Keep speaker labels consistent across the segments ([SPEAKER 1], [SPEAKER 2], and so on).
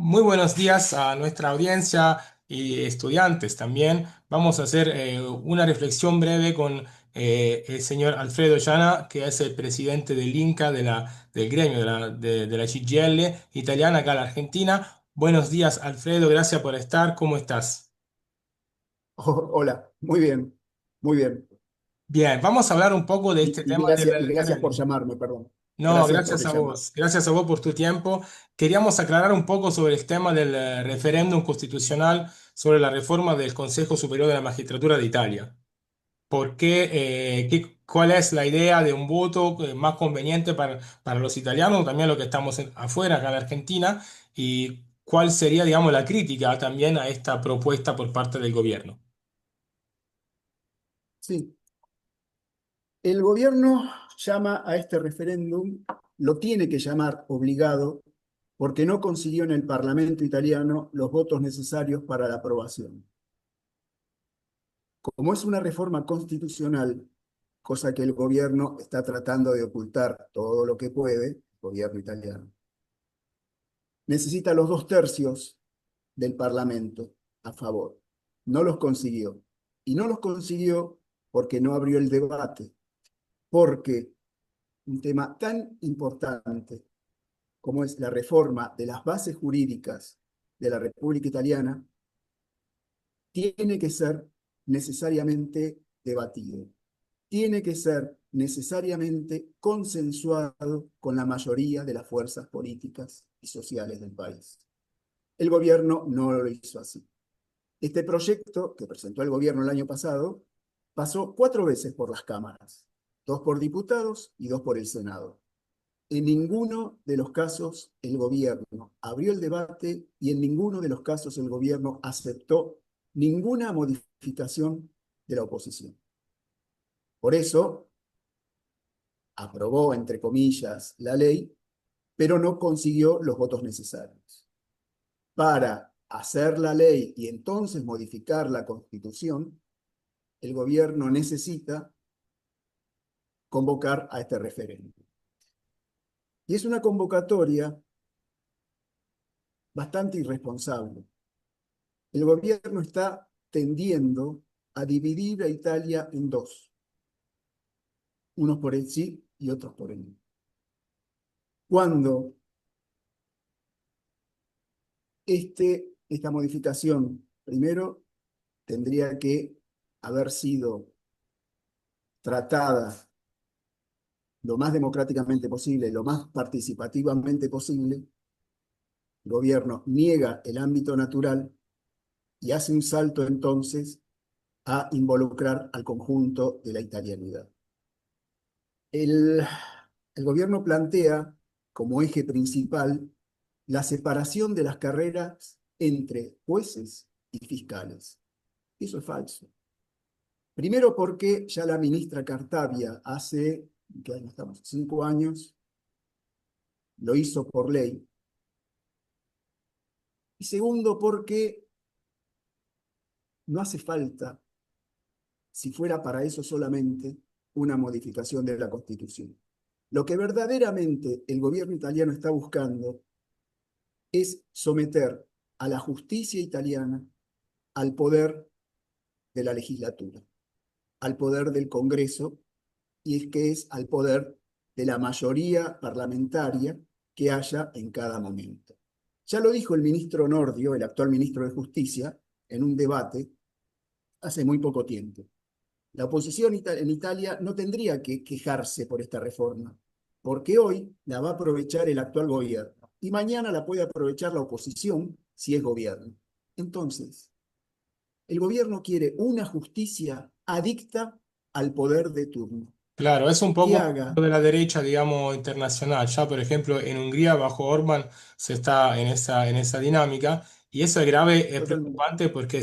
[SPEAKER 1] Muy buenos días a nuestra audiencia y estudiantes también. Vamos a hacer una reflexión breve con el señor Alfredo Llana, que es el presidente del INCA, del gremio de la CGIL italiana acá en la Argentina. Buenos días, Alfredo, gracias por estar. ¿Cómo estás?
[SPEAKER 2] Hola, muy bien, muy bien.
[SPEAKER 1] Bien, vamos a hablar un poco de este
[SPEAKER 2] Y
[SPEAKER 1] tema del
[SPEAKER 2] gracias, y gracias por
[SPEAKER 1] referéndum.
[SPEAKER 2] llamarme, perdón.
[SPEAKER 1] No,
[SPEAKER 2] Gracias por
[SPEAKER 1] gracias a
[SPEAKER 2] llamar.
[SPEAKER 1] vos. Gracias a vos por tu tiempo. Queríamos aclarar un poco sobre el tema del referéndum constitucional sobre la reforma del Consejo Superior de la Magistratura de Italia. ¿Por qué, cuál es la idea de un voto más conveniente para los italianos, también los que estamos afuera, acá en Argentina? ¿Y cuál sería, digamos, la crítica también a esta propuesta por parte del gobierno?
[SPEAKER 2] Sí, el gobierno llama a este referéndum, lo tiene que llamar obligado, porque no consiguió en el Parlamento italiano los votos necesarios para la aprobación. Como es una reforma constitucional, cosa que el gobierno está tratando de ocultar todo lo que puede, el gobierno italiano, necesita los 2/3 del Parlamento a favor. No los consiguió. Y no los consiguió porque no abrió el debate, porque un tema tan importante como es la reforma de las bases jurídicas de la República Italiana tiene que ser necesariamente debatido, tiene que ser necesariamente consensuado con la mayoría de las fuerzas políticas y sociales del país. El gobierno no lo hizo así. Este proyecto que presentó el gobierno el año pasado pasó 4 veces por las cámaras, 2 por diputados y 2 por el Senado. En ninguno de los casos el gobierno abrió el debate y en ninguno de los casos el gobierno aceptó ninguna modificación de la oposición. Por eso aprobó, entre comillas, la ley, pero no consiguió los votos necesarios. Para hacer la ley y entonces modificar la Constitución, el gobierno necesita convocar a este referéndum. Y es una convocatoria bastante irresponsable. El gobierno está tendiendo a dividir a Italia en dos, unos por el sí y otros por el no. Cuando esta modificación, primero, tendría que haber sido tratada lo más democráticamente posible, lo más participativamente posible, el gobierno niega el ámbito natural y hace un salto entonces a involucrar al conjunto de la italianidad. El, el gobierno plantea como eje principal la separación de las carreras entre jueces y fiscales. Eso es falso. Primero porque ya la ministra Cartabia hace, ¿qué año estamos? 5 años, lo hizo por ley. Y segundo porque no hace falta, si fuera para eso solamente, una modificación de la Constitución. Lo que verdaderamente el gobierno italiano está buscando es someter a la justicia italiana al poder de la legislatura, al poder del Congreso, y es que es al poder de la mayoría parlamentaria que haya en cada momento. Ya lo dijo el ministro Nordio, el actual ministro de Justicia, en un debate hace muy poco tiempo. La oposición en Italia no tendría que quejarse por esta reforma, porque hoy la va a aprovechar el actual gobierno y mañana la puede aprovechar la oposición si es gobierno. Entonces, el gobierno quiere una justicia adicta al poder de turno,
[SPEAKER 1] Claro, es un
[SPEAKER 2] que
[SPEAKER 1] poco
[SPEAKER 2] haga,
[SPEAKER 1] de la derecha, digamos, internacional. Ya, por ejemplo, en Hungría, bajo Orbán, se está en esa dinámica. Y eso es grave, es
[SPEAKER 2] totalmente,
[SPEAKER 1] preocupante porque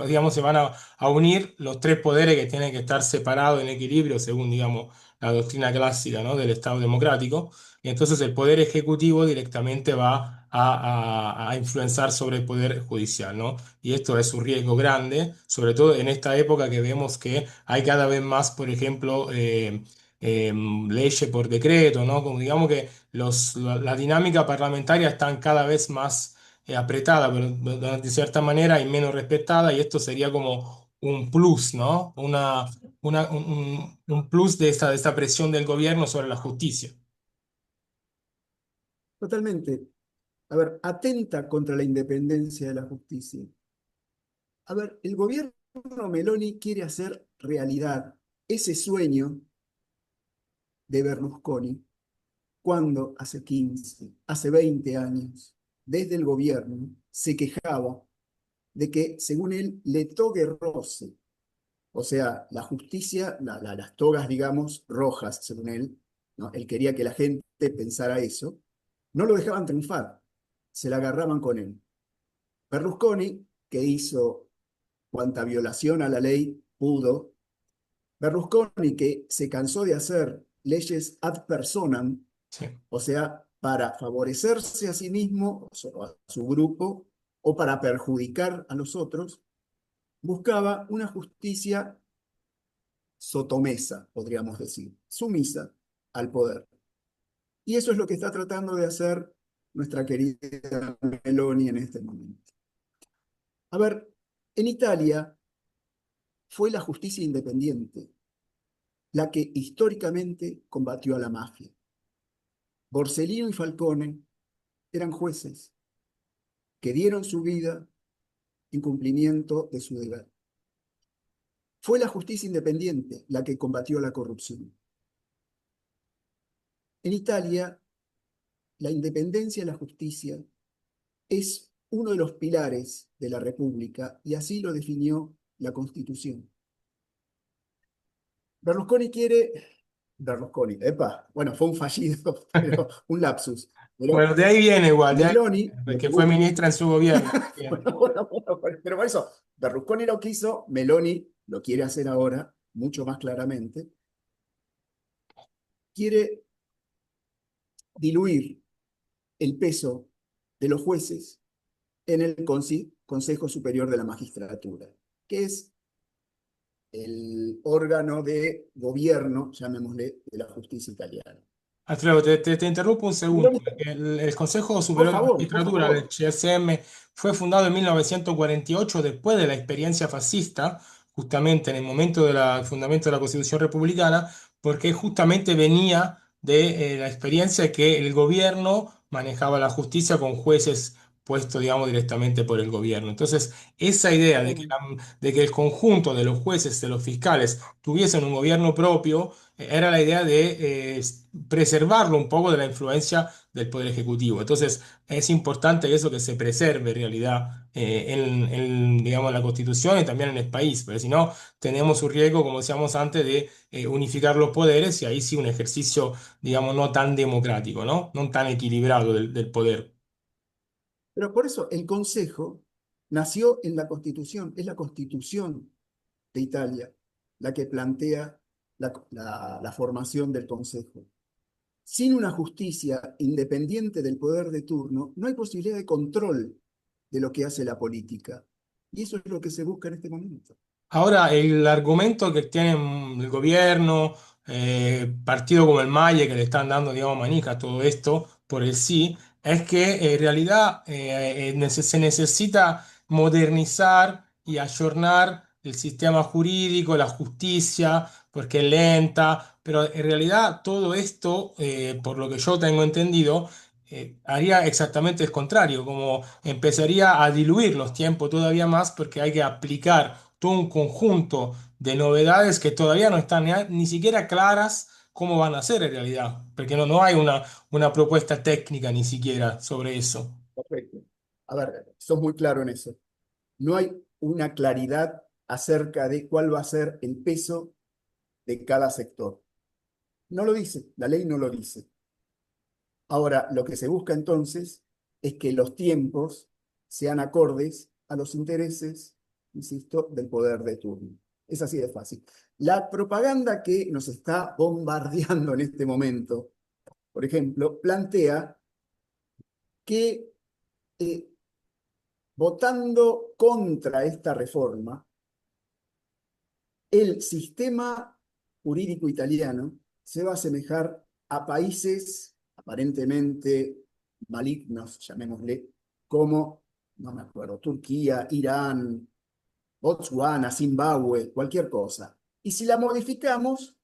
[SPEAKER 1] digamos, se van a unir los tres poderes que tienen que estar separados en equilibrio, según, digamos, la doctrina clásica, ¿no? Del Estado democrático. Y entonces el poder ejecutivo directamente va a influenciar sobre el poder judicial, ¿no? Y esto es un riesgo grande, sobre todo en esta época que vemos que hay cada vez más, por ejemplo, leyes por decreto, ¿no? Como digamos que la dinámica parlamentaria están cada vez más apretada, pero de cierta manera y menos respetada, y esto sería como un plus, ¿no? Un plus de esta presión del gobierno sobre la justicia.
[SPEAKER 2] Totalmente. A ver, atenta contra la independencia de la justicia. A ver, el gobierno Meloni quiere hacer realidad ese sueño de Berlusconi cuando hace 15, hace 20 años, desde el gobierno, se quejaba de que, según él, le togue roce, o sea, la justicia, las togas, digamos, rojas, según él, ¿no? Él quería que la gente pensara eso, no lo dejaban triunfar, se la agarraban con él. Berlusconi, que hizo cuanta violación a la ley pudo, Berlusconi, que se cansó de hacer leyes ad personam,
[SPEAKER 1] Sí.
[SPEAKER 2] o sea, para favorecerse a sí mismo, o a su grupo, o para perjudicar a los otros, buscaba una justicia sotomesa, podríamos decir, sumisa al poder. Y eso es lo que está tratando de hacer nuestra querida Meloni en este momento. A ver, en Italia fue la justicia independiente la que históricamente combatió a la mafia. Borsellino y Falcone eran jueces que dieron su vida en cumplimiento de su deber. Fue la justicia independiente la que combatió la corrupción. En Italia, la independencia de la justicia es uno de los pilares de la República y así lo definió la Constitución. Berlusconi quiere, Berlusconi, epa, bueno, fue un fallido, pero un lapsus. Pero
[SPEAKER 1] Bueno, de ahí viene igual, de ahí
[SPEAKER 2] Meloni,
[SPEAKER 1] viene,
[SPEAKER 2] lo que
[SPEAKER 1] porque fue
[SPEAKER 2] busca,
[SPEAKER 1] ministra en su gobierno.
[SPEAKER 2] pero por eso, Berlusconi lo quiso, Meloni lo quiere hacer ahora, mucho más claramente, quiere diluir el peso de los jueces en el Consejo Superior de la Magistratura, que es el órgano de gobierno, llamémosle, de la justicia italiana.
[SPEAKER 1] Alfredo, te interrumpo un segundo.
[SPEAKER 2] Meloni,
[SPEAKER 1] El Consejo Superior de
[SPEAKER 2] por
[SPEAKER 1] Magistratura, el
[SPEAKER 2] favor.
[SPEAKER 1] CSM, fue fundado en 1948 después de la experiencia fascista, justamente en el momento del fundamento de la Constitución Republicana, porque justamente venía de la experiencia que el gobierno manejaba la justicia con jueces puestos, digamos, directamente por el gobierno. Entonces, esa idea de que el conjunto de los jueces, de los fiscales, tuviesen un gobierno propio, era la idea de preservarlo un poco de la influencia del Poder Ejecutivo. Entonces, es importante eso que se preserve en realidad digamos, en la Constitución y también en el país, porque si no, tenemos un riesgo, como decíamos antes, de unificar los poderes y ahí sí un ejercicio, digamos, no tan democrático, ¿no? No tan equilibrado del poder.
[SPEAKER 2] Pero por eso el Consejo nació en la Constitución, es la Constitución de Italia la que plantea la formación del Consejo. Sin una justicia independiente del poder de turno, no hay posibilidad de control de lo que hace la política. Y eso es lo que se busca en este momento.
[SPEAKER 1] Ahora, el argumento que tiene el gobierno, partido como el MAIE, que le están dando, digamos, manija a todo esto por el sí, es que en realidad se necesita modernizar y ayornar el sistema jurídico, la justicia, porque es lenta, pero en realidad todo esto, por lo que yo tengo entendido, haría exactamente el contrario, como empezaría a diluir los tiempos todavía más porque hay que aplicar todo un conjunto de novedades que todavía no están ni siquiera claras cómo van a ser en realidad, porque no hay una propuesta técnica ni siquiera sobre eso.
[SPEAKER 2] Perfecto. A ver, sos muy claro en eso. No hay una claridad acerca de cuál va a ser el peso de cada sector. No lo dice, la ley no lo dice. Ahora, lo que se busca entonces es que los tiempos sean acordes a los intereses, insisto, del poder de turno. Es así de fácil. La propaganda que nos está bombardeando en este momento, por ejemplo, plantea que votando contra esta reforma, el sistema jurídico italiano se va a asemejar a países aparentemente malignos, llamémosle, como, no me acuerdo, Turquía, Irán, Botswana, Zimbabue, cualquier cosa. Y si la modificamos,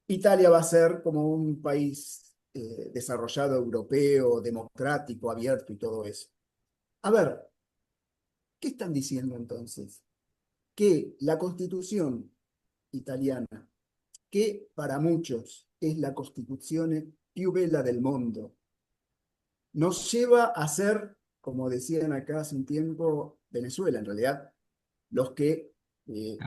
[SPEAKER 2] Italia va a ser como un país desarrollado europeo, democrático, abierto y todo eso. A ver, ¿qué están diciendo entonces? Que la constitución italiana, que para muchos es la constituzione più bella del mundo, nos lleva a ser, como decían acá hace un tiempo, Venezuela, en realidad, los que eh,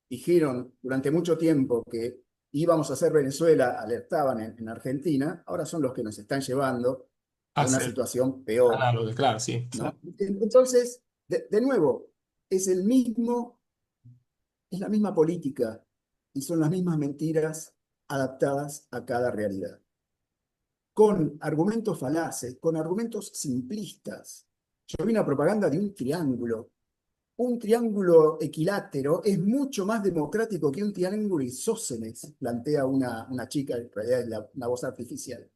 [SPEAKER 2] dijeron durante mucho tiempo que íbamos a ser Venezuela, alertaban en Argentina, ahora son los que nos están llevando a una
[SPEAKER 1] Hacer
[SPEAKER 2] situación peor,
[SPEAKER 1] análogo, claro, sí.
[SPEAKER 2] ¿no? Entonces, de nuevo, es el mismo, es la misma política y son las mismas mentiras adaptadas a cada realidad, con argumentos falaces, con argumentos simplistas. Yo vi una propaganda de un triángulo. Un triángulo equilátero es mucho más democrático que un triángulo isósceles, plantea una chica, en realidad es una voz artificial.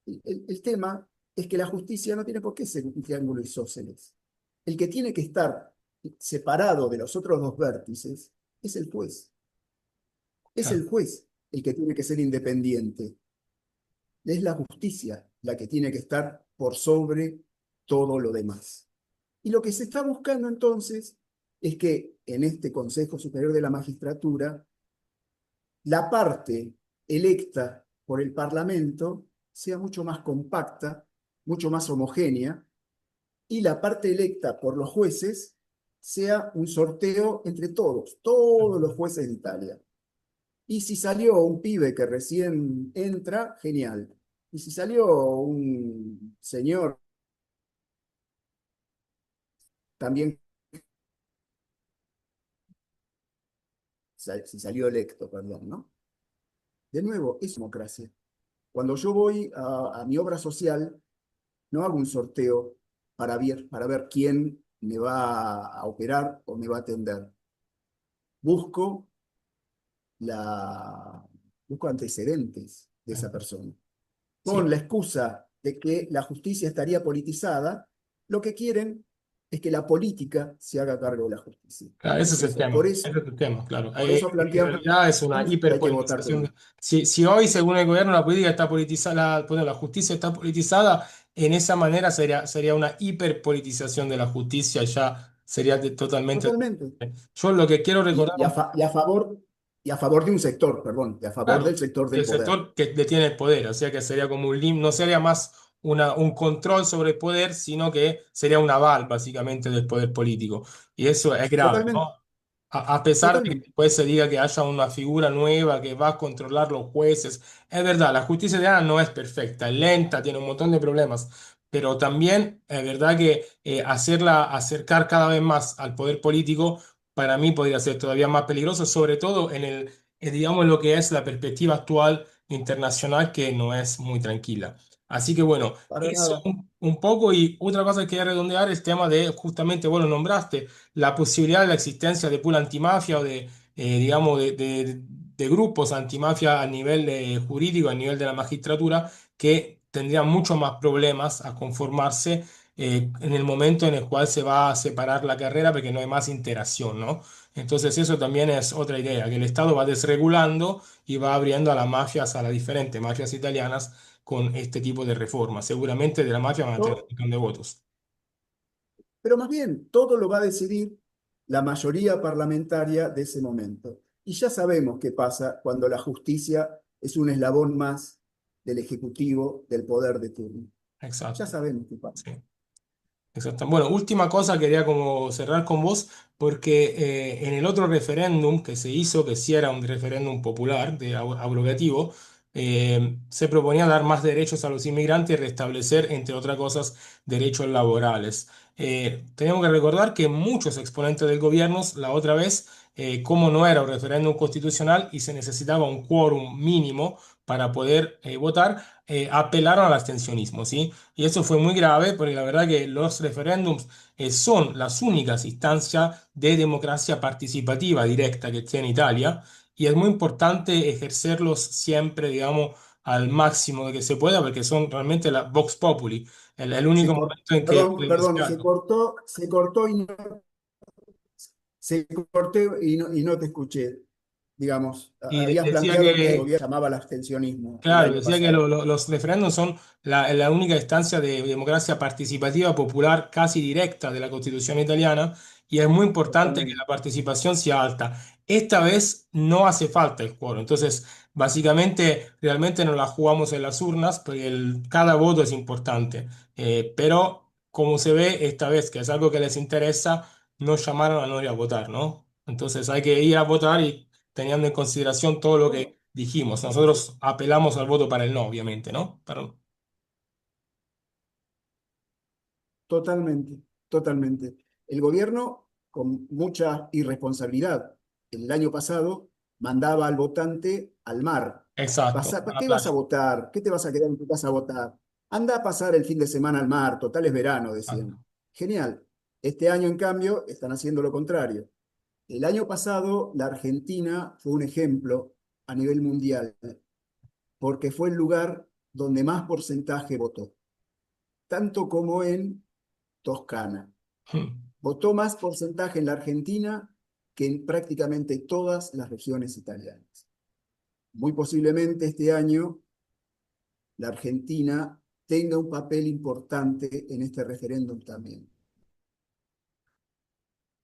[SPEAKER 2] El tema es que la justicia no tiene por qué ser un triángulo isósceles. El que tiene que estar separado de los otros dos vértices es el juez. Es
[SPEAKER 1] Claro.
[SPEAKER 2] el juez el que tiene que ser independiente. Es la justicia la que tiene que estar por sobre todo lo demás. Y lo que se está buscando entonces es que en este Consejo Superior de la Magistratura, la parte electa por el Parlamento sea mucho más compacta, mucho más homogénea, y la parte electa por los jueces sea un sorteo entre todos, todos los jueces de Italia. Y si salió un pibe que recién entra, genial. Y si salió un señor también, si salió electo, perdón, ¿no? De nuevo, es democracia. Cuando yo voy a mi obra social, no hago un sorteo para ver quién me va a operar o me va a atender. Busco, la, busco antecedentes de esa persona.
[SPEAKER 1] Sí.
[SPEAKER 2] Con la excusa de que la justicia estaría politizada, lo que quieren es que la política se haga cargo de la justicia.
[SPEAKER 1] Claro, ese es el tema,
[SPEAKER 2] Por
[SPEAKER 1] ese
[SPEAKER 2] eso,
[SPEAKER 1] es el tema, claro.
[SPEAKER 2] por eso
[SPEAKER 1] En
[SPEAKER 2] planteamos
[SPEAKER 1] realidad es una
[SPEAKER 2] que hay que votar que
[SPEAKER 1] hiperpolitización.
[SPEAKER 2] no.
[SPEAKER 1] Si hoy, según el gobierno, la política está politizada, bueno, la justicia está politizada, en esa manera sería una hiperpolitización de la justicia, ya sería totalmente.
[SPEAKER 2] Totalmente.
[SPEAKER 1] Yo lo que quiero recordar,
[SPEAKER 2] Y a favor de un sector, perdón, y a favor
[SPEAKER 1] claro,
[SPEAKER 2] del sector del
[SPEAKER 1] el
[SPEAKER 2] poder.
[SPEAKER 1] sector que detiene el poder, o sea que sería como no sería más un control sobre el poder, sino que sería un aval, básicamente, del poder político. Y eso es grave,
[SPEAKER 2] Totalmente,
[SPEAKER 1] ¿no? A pesar de que
[SPEAKER 2] totalmente.
[SPEAKER 1] después se diga que haya una figura nueva que va a controlar los jueces, es verdad, la justicia italiana no es perfecta, es lenta, tiene un montón de problemas, pero también es verdad que hacerla acercar cada vez más al poder político, para mí podría ser todavía más peligroso, sobre todo digamos, lo que es la perspectiva actual internacional, que no es muy tranquila. Así que bueno,
[SPEAKER 2] Para
[SPEAKER 1] eso
[SPEAKER 2] nada.
[SPEAKER 1] un poco. Y otra cosa que quería redondear, el tema de, justamente, vos lo nombraste, la posibilidad de la existencia de pool antimafia o de, digamos, de grupos antimafia a nivel jurídico, a nivel de la magistratura, que tendrían mucho más problemas a conformarse en el momento en el cual se va a separar la carrera porque no hay más interacción, ¿no? Entonces eso también es otra idea, que el Estado va desregulando y va abriendo a las mafias, a las diferentes mafias italianas con este tipo de reformas. Seguramente de la mafia van a tener un
[SPEAKER 2] To-
[SPEAKER 1] montón de votos.
[SPEAKER 2] pero más bien, todo lo va a decidir la mayoría parlamentaria de ese momento. Y ya sabemos qué pasa cuando la justicia es un eslabón más del Ejecutivo, del poder de turno. Ya
[SPEAKER 1] Exacto.
[SPEAKER 2] sabemos qué pasa.
[SPEAKER 1] Sí. Exacto. Bueno, última cosa, quería como cerrar con vos, porque en el otro referéndum que se hizo, que sí era un referéndum popular, abrogativo, se proponía dar más derechos a los inmigrantes y restablecer, entre otras cosas, derechos laborales. Tenemos que recordar que muchos exponentes del gobierno, la otra vez, como no era un referéndum constitucional y se necesitaba un quórum mínimo para poder votar, apelaron al abstencionismo, ¿sí? Y eso fue muy grave porque la verdad que los referéndums son las únicas instancias de democracia participativa directa que tiene Italia, y es muy importante ejercerlos siempre, digamos, al máximo de que se pueda porque son realmente la Vox Populi. el
[SPEAKER 2] Se
[SPEAKER 1] único
[SPEAKER 2] cor-
[SPEAKER 1] momento en que
[SPEAKER 2] Perdón,
[SPEAKER 1] podemos decir
[SPEAKER 2] perdón,
[SPEAKER 1] algo.
[SPEAKER 2] se cortó se cortó y no te escuché. Digamos, habías
[SPEAKER 1] Decía
[SPEAKER 2] planteado que el
[SPEAKER 1] que,
[SPEAKER 2] gobierno llamaba al abstencionismo el
[SPEAKER 1] claro,
[SPEAKER 2] año
[SPEAKER 1] decía que
[SPEAKER 2] pasado.
[SPEAKER 1] los referéndums son la única instancia de democracia participativa popular casi directa de la Constitución italiana y es muy importante que la
[SPEAKER 2] Totalmente.
[SPEAKER 1] participación sea alta. Esta vez no hace falta el quórum, entonces básicamente realmente nos la jugamos en las urnas porque cada voto es importante. Pero como se ve esta vez que es algo que les interesa, nos llamaron a no ir a votar, ¿no? Entonces hay que ir a votar y teniendo en consideración todo lo que dijimos. Nosotros apelamos al voto para el no, obviamente, ¿no?
[SPEAKER 2] Totalmente, totalmente. El gobierno, con mucha irresponsabilidad, el año pasado mandaba al votante al mar.
[SPEAKER 1] Exacto, a
[SPEAKER 2] ¿Para
[SPEAKER 1] la
[SPEAKER 2] qué vas a
[SPEAKER 1] playa.
[SPEAKER 2] votar? ¿Qué te vas a quedar en tu casa a votar? Anda a pasar el fin de semana al mar, total es verano,
[SPEAKER 1] Exacto.
[SPEAKER 2] decían. Genial. Este año, en cambio, están haciendo lo contrario. El año pasado, la Argentina fue un ejemplo a nivel mundial, porque fue el lugar donde más porcentaje votó, tanto como en Toscana.
[SPEAKER 1] Hmm.
[SPEAKER 2] Votó más porcentaje en la Argentina que en prácticamente todas las regiones italianas. Muy posiblemente este año la Argentina tenga un papel importante en este referéndum también.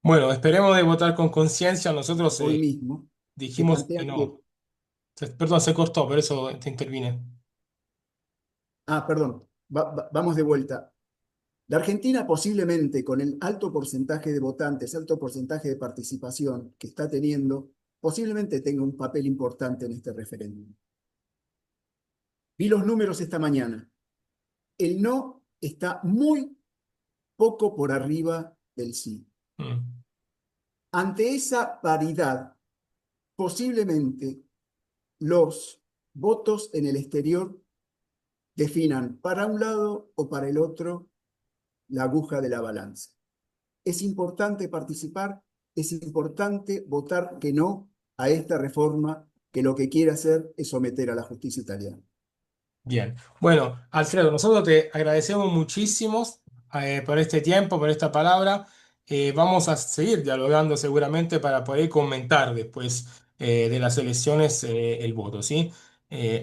[SPEAKER 1] Bueno, esperemos de votar con conciencia. Nosotros
[SPEAKER 2] Hoy mismo se
[SPEAKER 1] dijimos que
[SPEAKER 2] plantea que,
[SPEAKER 1] no. Perdón, se cortó, por eso te intervine.
[SPEAKER 2] perdón, vamos de vuelta. La Argentina posiblemente con el alto porcentaje de votantes, alto porcentaje de participación que está teniendo, posiblemente tenga un papel importante en este referéndum. Vi los números esta mañana. El no está muy poco por arriba del sí.
[SPEAKER 1] Hmm.
[SPEAKER 2] Ante esa paridad, posiblemente los votos en el exterior definan para un lado o para el otro la aguja de la balanza. Es importante participar, es importante votar que no a esta reforma que lo que quiere hacer es someter a la justicia italiana.
[SPEAKER 1] Bien. Bueno, Alfredo, nosotros te agradecemos muchísimo por este tiempo, por esta palabra. Vamos a seguir dialogando seguramente para poder comentar después de las elecciones el voto, ¿sí?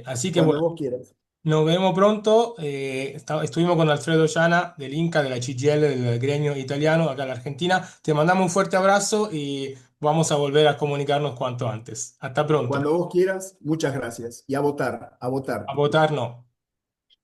[SPEAKER 1] Así que
[SPEAKER 2] Cuando
[SPEAKER 1] bueno.
[SPEAKER 2] vos quieras.
[SPEAKER 1] Nos vemos pronto. Estuvimos con Alfredo Llana del Inca, de la CGIL, del gremio italiano, acá en la Argentina. Te mandamos un fuerte abrazo y vamos a volver a comunicarnos cuanto antes. Hasta pronto.
[SPEAKER 2] Cuando vos quieras, muchas gracias. Y a votar, a votar.
[SPEAKER 1] A votar, no.